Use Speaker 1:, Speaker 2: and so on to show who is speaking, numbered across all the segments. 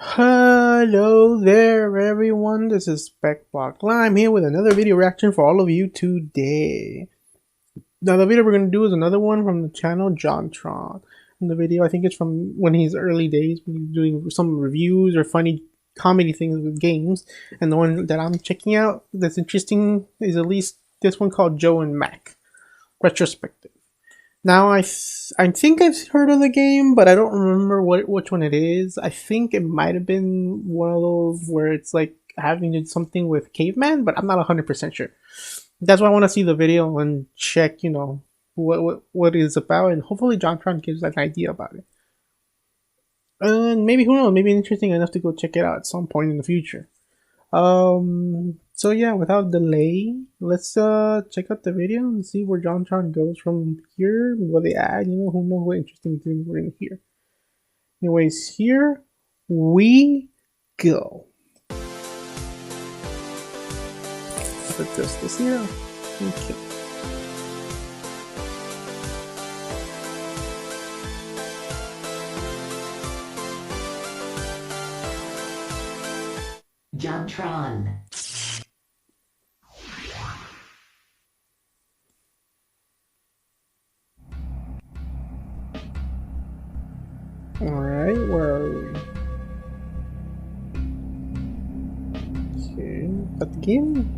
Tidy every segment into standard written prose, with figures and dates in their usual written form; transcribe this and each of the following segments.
Speaker 1: Hello there everyone, this is Speckblocklime here with another video reaction for all of you today. Now the video we're going to do is another one from the channel JonTron. In the video, I think it's from when he's early days, when he's doing some reviews or funny comedy things with games. And the one that I'm checking out that's interesting is at least this one called Joe and Mac Retrospective. Now I think I've heard of the game, but I don't remember which one it is. I think it might have been one of those where it's like having to do something with caveman, but I'm not 100% sure. That's why I want to see the video and check, what it's about, and hopefully JonTron gives an idea about it. And maybe, who knows, maybe interesting enough to go check it out at some point in the future. So yeah, without delay, let's check out the video and see where JonTron goes from here, what they add, who knows what interesting things we're gonna hear. Anyways, here we go. Put this here. Okay.
Speaker 2: JonTron.
Speaker 1: Alright, where are we? Okay, got the game.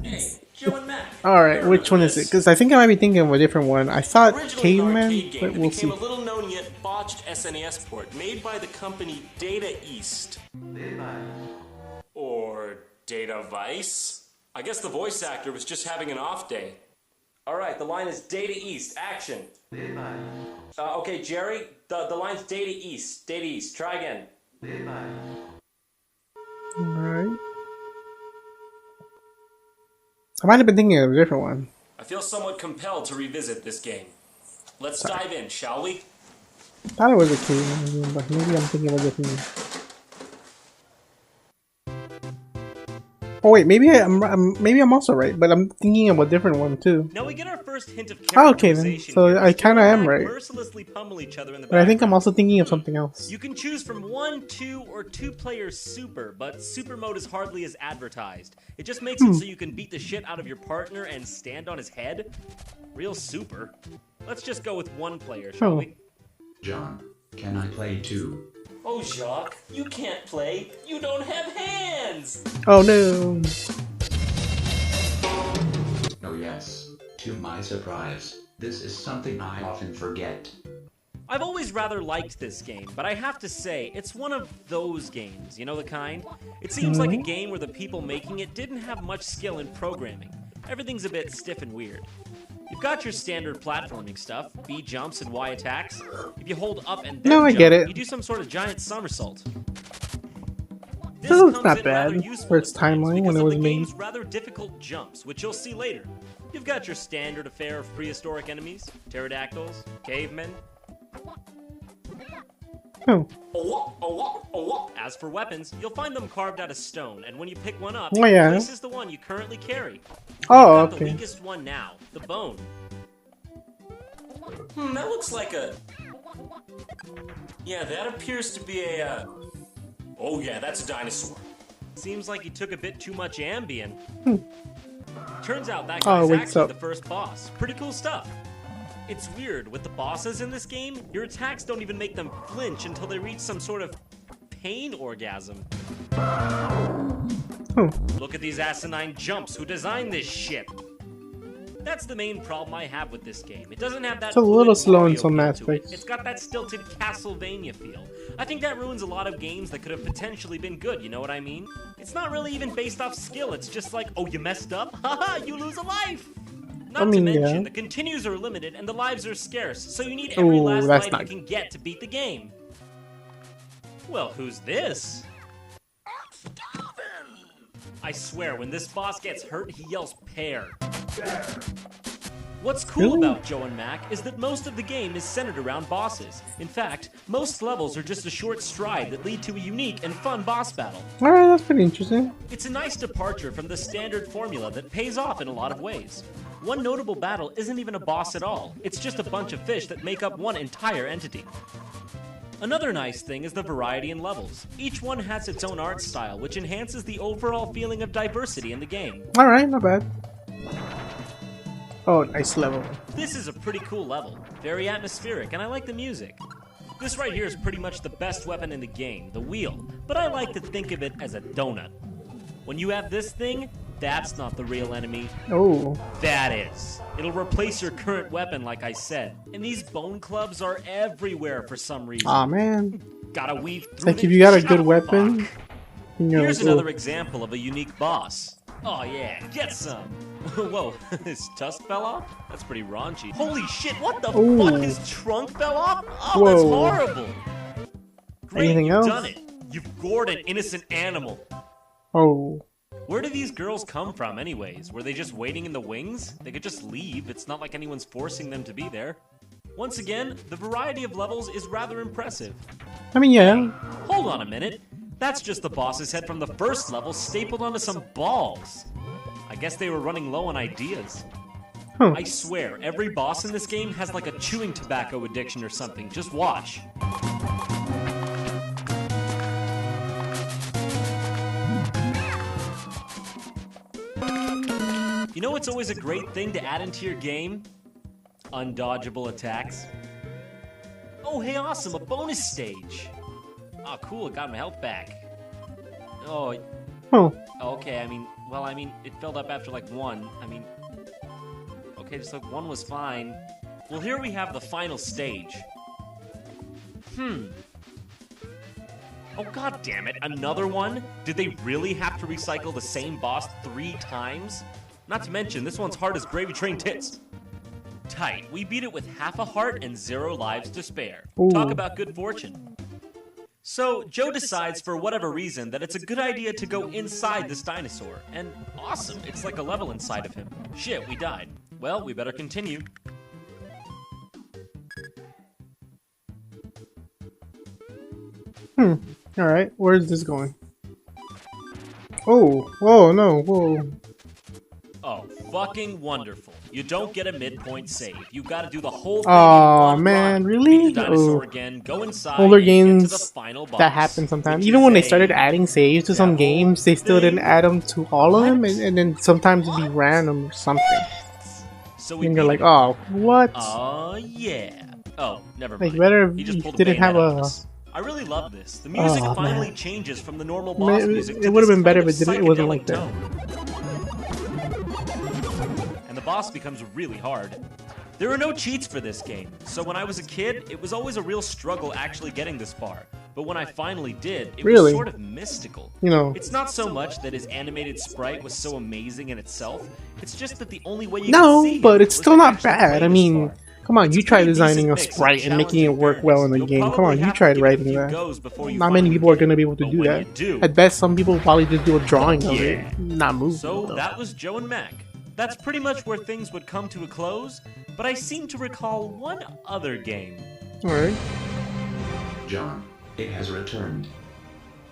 Speaker 3: Hey, Joe and Mac.
Speaker 1: Alright, which one is it? Because I think I might be thinking of a different one. I thought
Speaker 3: Originally an
Speaker 1: Caveman,
Speaker 3: arcade game
Speaker 1: but
Speaker 3: that
Speaker 1: we'll
Speaker 3: became
Speaker 1: see.
Speaker 3: a little known yet botched SNES port made by the company Data East. Or Data Vice? I guess the voice actor was just having an off day. Alright, the line is Data East, action. Okay, Jerry, the line's Data East. Data East, try again.
Speaker 1: Alright. I might have been thinking of a different one.
Speaker 3: I feel somewhat compelled to revisit this game. Let's dive in, shall we?
Speaker 1: I thought it was a Caveman game, but maybe I'm thinking of a different one. Oh wait, maybe I'm also right, but I'm thinking of a different one too.
Speaker 4: Now we get our first hint of
Speaker 1: Okay then, so I kind of am right.
Speaker 4: mercilessly pummel each other in the
Speaker 1: But I think I'm also thinking of something else.
Speaker 4: You can choose from 1, 2, or 2-player super, but super mode is hardly as advertised. It just makes it so you can beat the shit out of your partner and stand on his head. Real super. Let's just go with 1 player, shall we?
Speaker 5: John, can I play too?
Speaker 3: Oh, Jacques, you can't play. You don't have hands!
Speaker 1: Oh no.
Speaker 5: Oh yes. To my surprise, this is something I often forget.
Speaker 4: I've always rather liked this game, but I have to say, it's one of those games, you know the kind? It seems like a game where the people making it didn't have much skill in programming. Everything's a bit stiff and weird. You've got your standard platforming stuff, B jumps and Y attacks. If you hold up and then
Speaker 1: I
Speaker 4: jump,
Speaker 1: get it.
Speaker 4: you do some sort of giant somersault. This
Speaker 1: This looks
Speaker 4: comes
Speaker 1: not
Speaker 4: in rather
Speaker 1: bad
Speaker 4: useful
Speaker 1: for its
Speaker 4: at times
Speaker 1: timeline when
Speaker 4: because
Speaker 1: it
Speaker 4: of
Speaker 1: was
Speaker 4: the
Speaker 1: made.
Speaker 4: game's rather difficult jumps, which you'll see later. You've got your standard affair of prehistoric enemies, pterodactyls, cavemen.
Speaker 1: Oh.
Speaker 4: As for weapons, you'll find them carved out of stone, and when you pick one up,
Speaker 1: Oh,
Speaker 4: it
Speaker 1: yeah.
Speaker 4: replaces the one you currently carry.
Speaker 1: Oh,
Speaker 4: You've got the
Speaker 1: okay.
Speaker 4: weakest one now, the bone.
Speaker 3: That looks like a... Yeah, that appears to be a, Oh yeah, that's a dinosaur.
Speaker 4: Seems like he took a bit too much Ambien. Turns out that
Speaker 1: Oh,
Speaker 4: guy's
Speaker 1: wakes
Speaker 4: actually
Speaker 1: up.
Speaker 4: the first boss. Pretty cool stuff. It's weird, with the bosses in this game, your attacks don't even make them flinch until they reach some sort of pain orgasm. Look at these asinine jumps. Who designed this shit? That's the main problem I have with this game. It doesn't have that
Speaker 1: It's a little
Speaker 4: fluid
Speaker 1: slow in
Speaker 4: Mario
Speaker 1: some
Speaker 4: feel to
Speaker 1: aspects.
Speaker 4: it. It's got that stilted Castlevania feel. I think that ruins a lot of games that could have potentially been good, you know what I mean? It's not really even based off skill. It's just like, oh, you messed up? Haha, you lose a life! Not to mention,
Speaker 1: yeah.
Speaker 4: the continues are limited and the lives are scarce, so you need every
Speaker 1: Ooh,
Speaker 4: last
Speaker 1: that's
Speaker 4: life
Speaker 1: not
Speaker 4: you can get to beat the game. Well, who's this? I swear, when this boss gets hurt, he yells pear. What's cool
Speaker 1: Really?
Speaker 4: about Joe and Mac is that most of the game is centered around bosses. In fact, most levels are just a short stride that lead to a unique and fun boss battle.
Speaker 1: Alright, that's pretty interesting.
Speaker 4: It's a nice departure from the standard formula that pays off in a lot of ways. One notable battle isn't even a boss at all. It's just a bunch of fish that make up one entire entity. Another nice thing is the variety in levels. Each one has its own art style, which enhances the overall feeling of diversity in the game.
Speaker 1: Alright, not bad. Oh, nice level.
Speaker 4: This is a pretty cool level. Very atmospheric, and I like the music. This right here is pretty much the best weapon in the game, the wheel, but I like to think of it as a donut. When you have this thing, that's not the real enemy.
Speaker 1: Oh.
Speaker 4: That is. It'll replace your current weapon, like I said. And these bone clubs are everywhere for some reason.
Speaker 1: Aw, man.
Speaker 4: Gotta weave through
Speaker 1: Like, if you got a good weapon, you know,
Speaker 4: here's another example of a unique boss. Oh yeah, get some. Whoa, his tusk fell off? That's pretty raunchy. Holy shit, what the fuck? His trunk fell off? Oh, that's horrible. Great,
Speaker 1: Anything
Speaker 4: you've
Speaker 1: else?
Speaker 4: done it. You've gored an innocent animal.
Speaker 1: Oh.
Speaker 4: Where do these girls come from anyways? Were they just waiting in the wings? They could just leave. It's not like anyone's forcing them to be there. Once again, the variety of levels is rather impressive.
Speaker 1: I mean, yeah.
Speaker 4: Hold on a minute. That's just the boss's head from the first level stapled onto some balls. I guess they were running low on ideas.
Speaker 1: Huh.
Speaker 4: I swear, every boss in this game has like a chewing tobacco addiction or something. Just watch. You know what's always a great thing to add into your game? Undodgeable attacks. Oh, hey, awesome, a bonus stage. Oh, cool, it got my health back. Oh,
Speaker 1: Oh.
Speaker 4: okay, I mean, it filled up after like one. Okay, just like one was fine. Well, here we have the final stage. Oh, god damn it, another one? Did they really have to recycle the same boss 3 times? Not to mention, this one's hard as gravy train tits. Tight, we beat it with half a heart and 0 lives to spare.
Speaker 1: Ooh.
Speaker 4: Talk about good fortune. So, Joe decides for whatever reason that it's a good idea to go inside this dinosaur. And awesome, it's like a level inside of him. Shit, we died. Well, we better continue.
Speaker 1: Alright, where's this going? Oh, whoa, no, whoa.
Speaker 4: Oh, fucking wonderful. You don't get a midpoint save. You gotta do the whole thing
Speaker 1: Aw,
Speaker 4: in one
Speaker 1: man,
Speaker 4: run.
Speaker 1: really?
Speaker 4: Beat the dinosaur
Speaker 1: Oh.
Speaker 4: again, go inside,
Speaker 1: Older
Speaker 4: and get to
Speaker 1: games,
Speaker 4: the final boss.
Speaker 1: that happen sometimes.
Speaker 4: which
Speaker 1: Even
Speaker 4: is
Speaker 1: when they
Speaker 4: a-
Speaker 1: started adding saves to some games, they still didn't add them to all of them, and then sometimes it'd be random or something.
Speaker 4: So we
Speaker 1: And you're
Speaker 4: beat
Speaker 1: like,
Speaker 4: it.
Speaker 1: oh, what?
Speaker 4: Oh, yeah. Oh, never
Speaker 1: Like,
Speaker 4: mind.
Speaker 1: better
Speaker 4: He
Speaker 1: if
Speaker 4: just
Speaker 1: you
Speaker 4: pulled a
Speaker 1: didn't have
Speaker 4: bayonet on
Speaker 1: a...
Speaker 4: us. I really love this. The music
Speaker 1: Oh,
Speaker 4: finally
Speaker 1: man.
Speaker 4: changes from the normal
Speaker 1: Man,
Speaker 4: boss
Speaker 1: it-
Speaker 4: music
Speaker 1: it
Speaker 4: to
Speaker 1: would've
Speaker 4: this
Speaker 1: been better
Speaker 4: kind
Speaker 1: if
Speaker 4: of
Speaker 1: it wasn't like
Speaker 4: psychedelic tone. And the boss becomes really hard. There are no cheats for this game, so when I was a kid, it was always a real struggle actually getting this far. But when I finally did, it
Speaker 1: Really?
Speaker 4: was sort of mystical.
Speaker 1: You know.
Speaker 4: It's not so much that his animated sprite was so amazing in itself, it's just that the only way you
Speaker 1: No,
Speaker 4: could see
Speaker 1: but
Speaker 4: him
Speaker 1: it's
Speaker 4: was
Speaker 1: still
Speaker 4: to
Speaker 1: not
Speaker 4: actually
Speaker 1: bad.
Speaker 4: play
Speaker 1: I
Speaker 4: this
Speaker 1: mean,
Speaker 4: far.
Speaker 1: come on, you
Speaker 4: It's a
Speaker 1: tried
Speaker 4: pretty
Speaker 1: designing a
Speaker 4: decent mix of
Speaker 1: sprite and making it
Speaker 4: challenging
Speaker 1: work well in the
Speaker 4: fairness.
Speaker 1: game.
Speaker 4: You'll
Speaker 1: Come on,
Speaker 4: probably
Speaker 1: you
Speaker 4: have to
Speaker 1: tried
Speaker 4: give it a
Speaker 1: writing
Speaker 4: few
Speaker 1: that.
Speaker 4: goes before you
Speaker 1: Not many
Speaker 4: finally
Speaker 1: people are
Speaker 4: get it.
Speaker 1: gonna be able to
Speaker 4: But
Speaker 1: do
Speaker 4: when
Speaker 1: that.
Speaker 4: you do,
Speaker 1: At best, some people will probably just do a drawing of
Speaker 4: Yeah.
Speaker 1: it, not move.
Speaker 4: So
Speaker 1: though.
Speaker 4: that was Joe and Mac. That's pretty much where things would come to a close, but I seem to recall one other game.
Speaker 1: Alright.
Speaker 5: John, it has returned.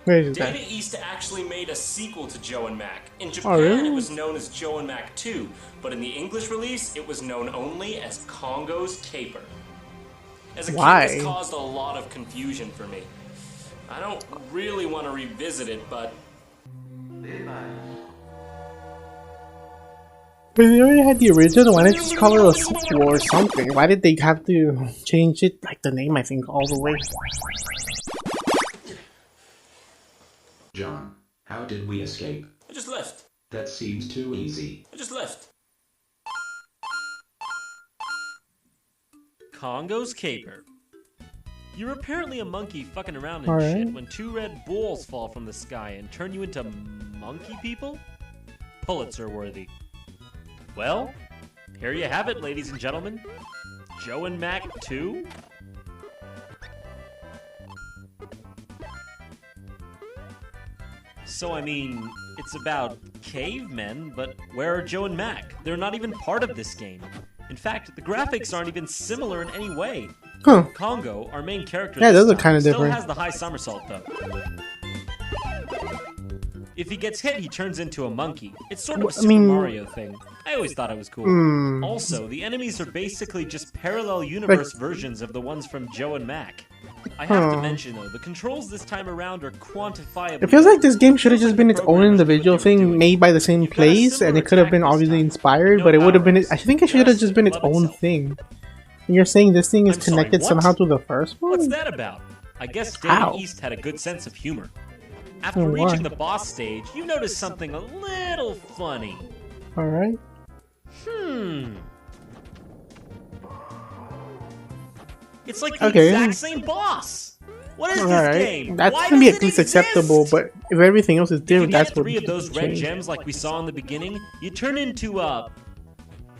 Speaker 1: Where is that?
Speaker 3: Data East actually made a sequel to Joe and Mac. In Japan,
Speaker 1: Oh, really?
Speaker 3: it was known as Joe and Mac 2, but in the English release, it was known only as Congo's Caper. As a
Speaker 1: Why?
Speaker 3: kid, this caused a lot of confusion for me. I don't really want to revisit it, but
Speaker 1: But they already had the original. Why didn't they just call it a sequel or something? Why did they have to change it, like the name, I think, all the way?
Speaker 5: John, how did we escape?
Speaker 3: I just left.
Speaker 5: That seems too easy.
Speaker 3: I just left.
Speaker 4: Congo's Caper. You're apparently a monkey fucking around and
Speaker 1: Alright.
Speaker 4: shit when 2 red balls fall from the sky and turn you into monkey people? Pulitzer worthy. Well, here you have it, ladies and gentlemen. Joe and Mac 2? So, I mean, it's about cavemen, but where are Joe and Mac? They're not even part of this game. In fact, the graphics aren't even similar in any way.
Speaker 1: Huh.
Speaker 4: Congo, our main character,
Speaker 1: Yeah,
Speaker 4: this
Speaker 1: those are
Speaker 4: time,
Speaker 1: kinda
Speaker 4: still
Speaker 1: different.
Speaker 4: has the high somersault though. If he gets hit, he turns into a monkey. It's sort of a
Speaker 1: I
Speaker 4: Super
Speaker 1: mean-
Speaker 4: Mario thing. I always thought it was cool. Also, the enemies are basically just parallel universe versions of the ones from Joe and Mac. I have to mention, though, the controls this time around are quantifiable.
Speaker 1: It feels like this game should have just been its own individual thing made by the same place, and it could have been obviously inspired, but it would have been. I think it should have just been its own thing. And you're saying this thing is connected somehow to the first one?
Speaker 4: What's that about? I guess Data East had a good sense of humor. After reaching the boss stage, you notice something a little funny.
Speaker 1: Alright.
Speaker 4: It's like the exact same boss. What is this game?
Speaker 1: That's
Speaker 4: Why
Speaker 1: gonna be
Speaker 4: does
Speaker 1: at
Speaker 4: it
Speaker 1: least
Speaker 4: exist?
Speaker 1: acceptable, but if everything else is different,
Speaker 4: If you
Speaker 1: that's
Speaker 4: get
Speaker 1: what
Speaker 4: 3 of those red
Speaker 1: changed.
Speaker 4: gems like we saw in the beginning, you turn into a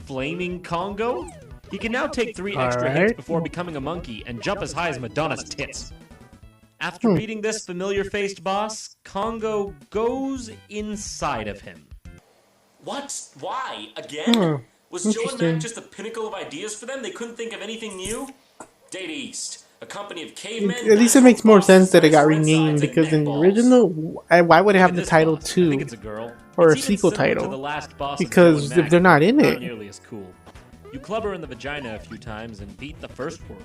Speaker 4: flaming Congo. He can now take 3 extra hits before becoming a monkey and jump as high as Madonna's tits. After beating this familiar-faced boss, Congo goes inside of him.
Speaker 3: What? Why? Again? Was Joe and
Speaker 1: Interesting.
Speaker 3: Mac just the pinnacle of ideas for them? They couldn't think of anything new? Data East, a company of cavemen.
Speaker 1: At least it makes more sense that it got renamed, because in the original, why would it have the title
Speaker 4: I think
Speaker 1: 2?
Speaker 4: it's a girl.
Speaker 1: Or
Speaker 4: It's
Speaker 1: a
Speaker 4: even
Speaker 1: sequel
Speaker 4: similar to
Speaker 1: title.
Speaker 4: the last boss of
Speaker 1: Because
Speaker 4: Joe and
Speaker 1: if
Speaker 4: Mac,
Speaker 1: they're not in
Speaker 4: not
Speaker 1: it.
Speaker 4: nearly as cool. You club her in the vagina a few times and beat the first world.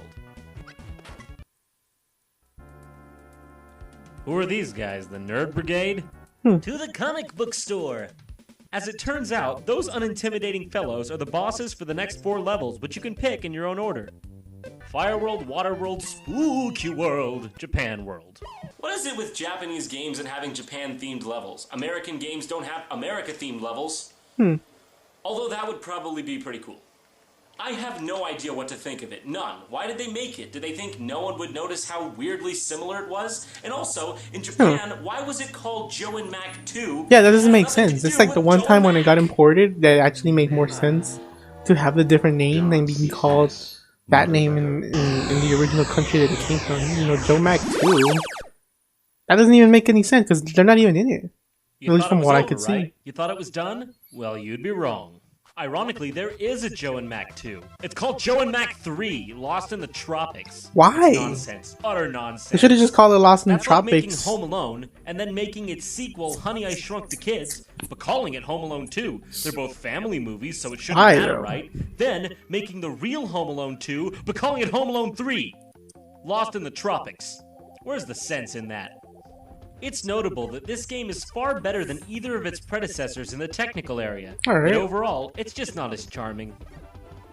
Speaker 4: Who are these guys? The Nerd Brigade? To the comic book store! As it turns out, those unintimidating fellows are the bosses for the next 4 levels, which you can pick in your own order. Fire World, Water World, Spooky World, Japan World.
Speaker 3: What is it with Japanese games and having Japan-themed levels? American games don't have America-themed levels. Although that would probably be pretty cool. I have no idea what to think of it. None. Why did they make it? Did they think no one would notice how weirdly similar it was? And also, in Japan, why was it called Joe and Mac 2?
Speaker 1: Yeah, that doesn't make
Speaker 3: Nothing to
Speaker 1: sense.
Speaker 3: do
Speaker 1: It's like the
Speaker 3: with
Speaker 1: one
Speaker 3: Joe
Speaker 1: time
Speaker 3: and
Speaker 1: when it got
Speaker 3: Mac.
Speaker 1: imported that actually made more sense to have the different name than being called that name in the original country that it came from. You know, Joe Mac 2. That doesn't even make any sense because they're not even in it.
Speaker 4: You
Speaker 1: At least
Speaker 4: thought
Speaker 1: from
Speaker 4: it was
Speaker 1: what I
Speaker 4: over,
Speaker 1: could see.
Speaker 4: right? You thought it was done? Well, you'd be wrong. Ironically, there is a Joe and Mac 2. It's called Joe and Mac 3, Lost in the Tropics.
Speaker 1: Why?
Speaker 4: Nonsense. Utter nonsense.
Speaker 1: They should have just called it Lost in the
Speaker 4: That's like making
Speaker 1: Tropics.
Speaker 4: Home Alone, and then making its sequel, Honey, I Shrunk the Kids, but calling it Home Alone 2. They're both family movies, so it shouldn't
Speaker 1: Why,
Speaker 4: matter,
Speaker 1: though?
Speaker 4: right? Then, making the real Home Alone 2, but calling it Home Alone 3. Lost in the Tropics. Where's the sense in that? It's notable that this game is far better than either of its predecessors in the technical area,
Speaker 1: Alright.
Speaker 4: but overall, it's just not as charming.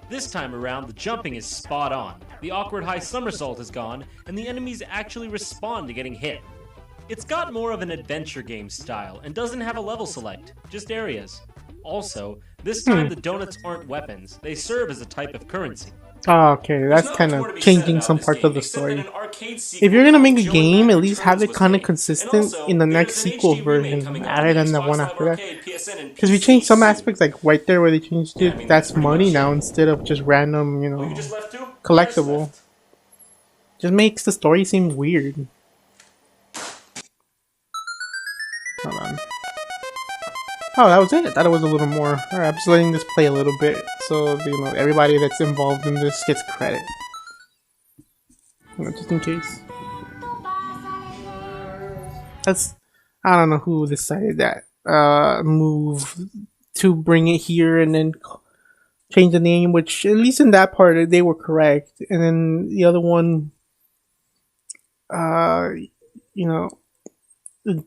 Speaker 4: This time around, the jumping is spot on, the awkward high somersault is gone, and the enemies actually respond to getting hit. It's got more of an adventure game style, and doesn't have a level select, just areas. Also, this time the donuts aren't weapons, they serve as a type of currency.
Speaker 1: Oh, okay, that's
Speaker 3: There's
Speaker 1: kind
Speaker 3: not much more to
Speaker 1: of
Speaker 3: be said
Speaker 1: changing
Speaker 3: about
Speaker 1: some
Speaker 3: this
Speaker 1: parts
Speaker 3: game,
Speaker 1: of the
Speaker 3: except that
Speaker 1: story.
Speaker 3: an arcade sequel
Speaker 1: If you're gonna make a
Speaker 3: called Joe
Speaker 1: game,
Speaker 3: and
Speaker 1: at
Speaker 3: Mac
Speaker 1: least have
Speaker 3: Returns
Speaker 1: it
Speaker 3: was
Speaker 1: kind of
Speaker 3: made.
Speaker 1: consistent
Speaker 3: And also,
Speaker 1: in the
Speaker 3: there's
Speaker 1: next
Speaker 3: an
Speaker 1: sequel
Speaker 3: HD remake
Speaker 1: version,
Speaker 3: coming out
Speaker 1: rather
Speaker 3: on
Speaker 1: than the
Speaker 3: Xbox
Speaker 1: one
Speaker 3: Live
Speaker 1: after that.
Speaker 3: Arcade, PSN, and
Speaker 1: Because we
Speaker 3: PC
Speaker 1: changed some
Speaker 3: soon.
Speaker 1: aspects, like right there where they changed it,
Speaker 3: I mean,
Speaker 1: that's
Speaker 3: that's pretty
Speaker 1: money
Speaker 3: much
Speaker 1: now
Speaker 3: it.
Speaker 1: instead of just random, you
Speaker 3: Oh,
Speaker 1: know,
Speaker 3: you just left too?
Speaker 1: collectible.
Speaker 3: Just left.
Speaker 1: Just makes the story seem weird. Hold on. Oh, that was it. I thought it was a little more. Alright, I'm just letting this play a little bit, so you know everybody that's involved in this gets credit. You know, just in case. That's I don't know who decided that move to bring it here and then change the name, which at least in that part they were correct, and then the other one, you know,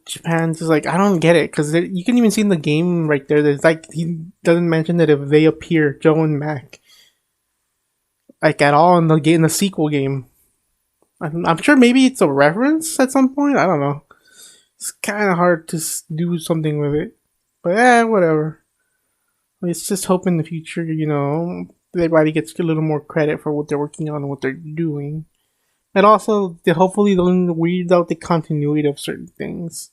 Speaker 1: Japan's just like I don't get it because you can even see in the game right there. There's like he doesn't mention that if they appear, Joe and Mac, like at all in the game, in the sequel game. I'm sure maybe it's a reference at some point. I don't know. It's kind of hard to do something with it, but whatever. Let's just hope in the future, you know, everybody gets a little more credit for what they're working on and what they're doing. And also, they hopefully don't weed out the continuity of certain things.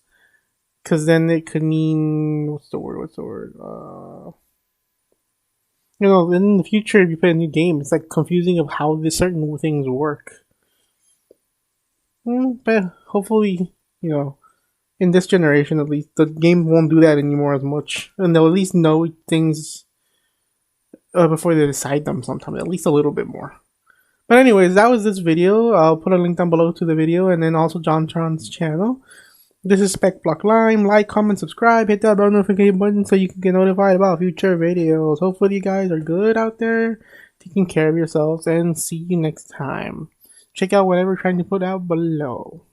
Speaker 1: Because then it could mean... What's the word? You know, in the future, if you play a new game, it's like confusing of how the certain things work. But hopefully, you know, in this generation at least, the game won't do that anymore as much. And they'll at least know things before they decide them sometimes. At least a little bit more. But anyways, that was this video. I'll put a link down below to the video and then also JonTron's channel. This is Speckblocklime. Like, comment, subscribe, hit that bell notification button so you can get notified about future videos. Hopefully you guys are good out there, taking care of yourselves, and see you next time. Check out whatever we're trying to put out below.